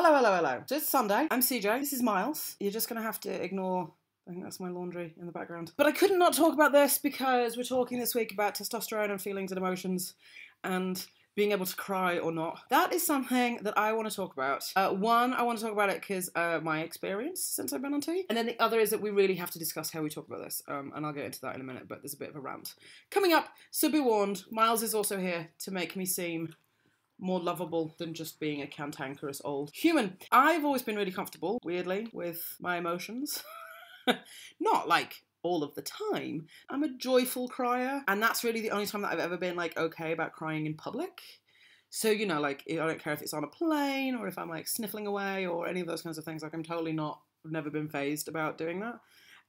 Hello, hello, hello. So it's Sunday. I'm CJ. This is Miles. You're just going to have to ignore, I think that's my laundry in the background. But I couldn't not talk about this because we're talking this week about testosterone and feelings and emotions and being able to cry or not. That is something that I want to talk about. One, I want to talk about it because my experience since I've been on T. And then the other is that we really have to discuss how we talk about this. And I'll get into that in a minute, but there's a bit of a rant. Coming up, so be warned, Miles is also here to make me seem more lovable than just being a cantankerous old human. I've always been really comfortable, weirdly, with my emotions. Not like all of the time. I'm a joyful crier, and that's really the only time that I've ever been like okay about crying in public. So, you know, like I don't care if it's on a plane or if I'm like sniffling away or any of those kinds of things. Like I'm totally not, I've never been fazed about doing that.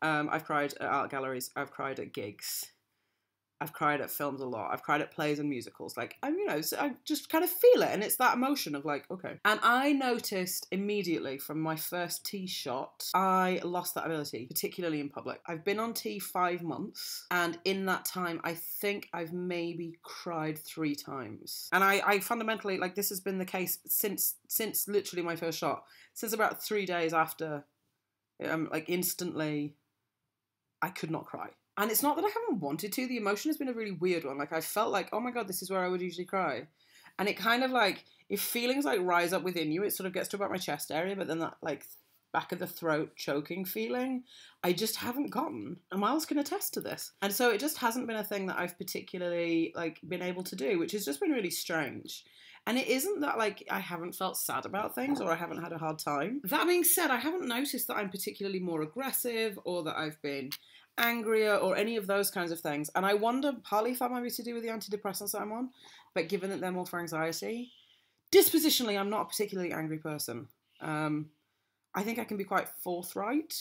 I've cried at art galleries, I've cried at gigs. I've cried at films a lot. I've cried at plays and musicals. Like, so I just kind of feel it. And it's that emotion of like, okay. And I noticed immediately from my first T shot, I lost that ability, particularly in public. I've been on T 5 months. And in that time, I think I've maybe cried 3 times. And I fundamentally, like, this has been the case since literally my first shot. Since about 3 days after, like, instantly, I could not cry. And it's not that I haven't wanted to. The emotion has been a really weird one. Like, I felt like, oh my God, this is where I would usually cry. And it kind of like, if feelings like rise up within you, it sort of gets to about my chest area, but then that like back of the throat choking feeling, I just haven't gotten. And Miles can attest to this. And so it just hasn't been a thing that I've particularly like been able to do, which has just been really strange. And it isn't that like I haven't felt sad about things or I haven't had a hard time. That being said, I haven't noticed that I'm particularly more aggressive or that I've been angrier or any of those kinds of things. And I wonder partly if that might be to do with the antidepressants that I'm on, but given that they're more for anxiety. Dispositionally, I'm not a particularly angry person. I think I can be quite forthright.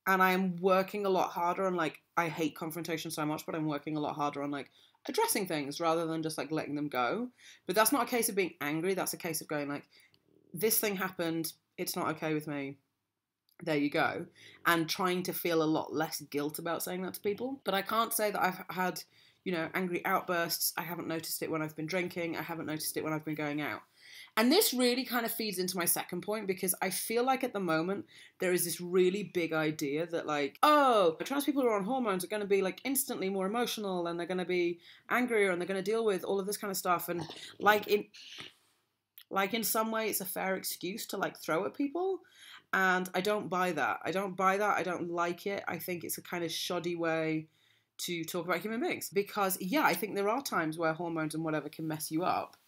And I'm working a lot harder on like, I hate confrontation so much, but I'm working a lot harder on like addressing things rather than just like letting them go. But that's not a case of being angry. That's a case of going like, this thing happened. It's not okay with me. There you go. And trying to feel a lot less guilt about saying that to people. But I can't say that I've had, angry outbursts. I haven't noticed it when I've been drinking. I haven't noticed it when I've been going out. And this really kind of feeds into my second point because I feel like at the moment there is this really big idea that like, oh, trans people who are on hormones are going to be like instantly more emotional and they're going to be angrier and they're going to deal with all of this kind of stuff. And like in some way it's a fair excuse to like throw at people. And I don't buy that. I don't like it. I think it's a kind of shoddy way to talk about human beings. Because, yeah, I think there are times where hormones and whatever can mess you up.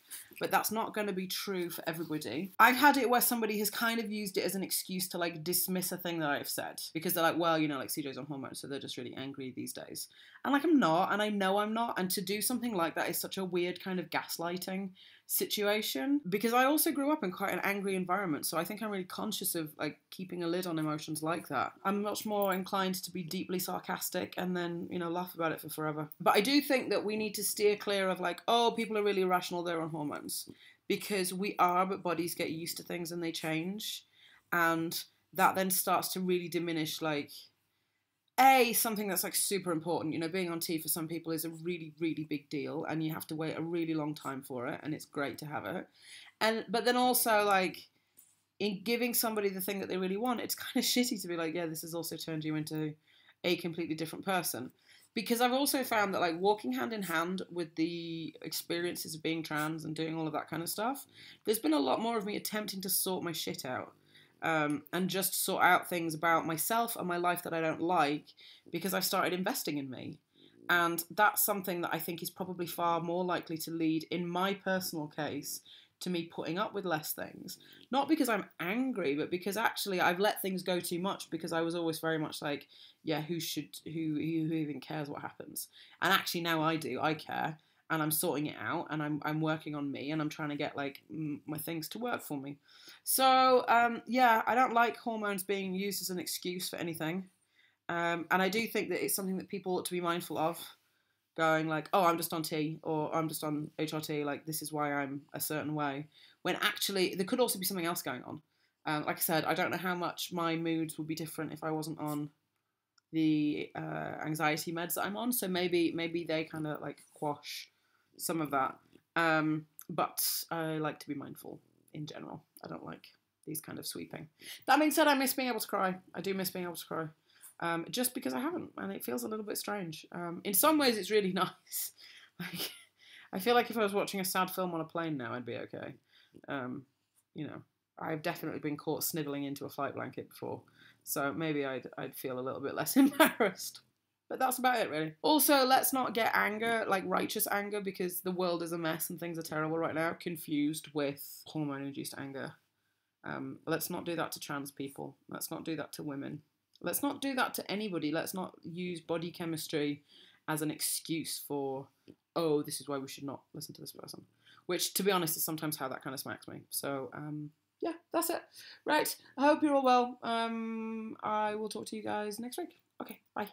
But that's not going to be true for everybody. I've had it where somebody has kind of used it as an excuse to, like, dismiss a thing that I've said. Because they're like, well, like, CJ's on hormones, so they're just really angry these days. And, like, I'm not, and I know I'm not. And to do something like that is such a weird kind of gaslighting situation. Because I also grew up in quite an angry environment, so I think I'm really conscious of, like, keeping a lid on emotions like that. I'm much more inclined to be deeply sarcastic and then, laugh about it for forever. But I do think that we need to steer clear of, like, oh, people are really irrational, they're on hormones. Because we are, but bodies get used to things and they change. And that then starts to really diminish, like, something that's like super important. Being on T for some people is a really, really big deal and you have to wait a really long time for it and it's great to have it. But then also like in giving somebody the thing that they really want, it's kind of shitty to be like, yeah, this has also turned you into a completely different person. Because I've also found that like walking hand in hand with the experiences of being trans and doing all of that kind of stuff, there's been a lot more of me attempting to sort my shit out. And just sort out things about myself and my life that I don't like because I've started investing in me. And that's something that I think is probably far more likely to lead, in my personal case, to me putting up with less things. Not because I'm angry, but because actually I've let things go too much because I was always very much like, yeah, who even cares what happens? And actually now I do, I care. And I'm sorting it out, and I'm working on me, and I'm trying to get like my things to work for me. So yeah, I don't like hormones being used as an excuse for anything, and I do think that it's something that people ought to be mindful of. Going like, oh, I'm just on T, or I'm just on HRT. Like this is why I'm a certain way. When actually there could also be something else going on. Like I said, I don't know how much my moods would be different if I wasn't on the anxiety meds that I'm on. So maybe they kind of like quash some of that. But I like to be mindful in general. I don't like these kind of sweeping. That being said, I miss being able to cry. I do miss being able to cry. Just because I haven't, and it feels a little bit strange. In some ways, it's really nice. Like, I feel like if I was watching a sad film on a plane now, I'd be okay. You know, I've definitely been caught snivelling into a flight blanket before, so maybe I'd feel a little bit less embarrassed. But that's about it, really. Also, let's not get anger, like righteous anger, because the world is a mess and things are terrible right now, confused with hormone-induced anger. Let's not do that to trans people. Let's not do that to women. Let's not do that to anybody. Let's not use body chemistry as an excuse for, oh, this is why we should not listen to this person. Which, to be honest, is sometimes how that kind of smacks me. So, yeah, that's it. Right, I hope you're all well. I will talk to you guys next week. Okay, bye.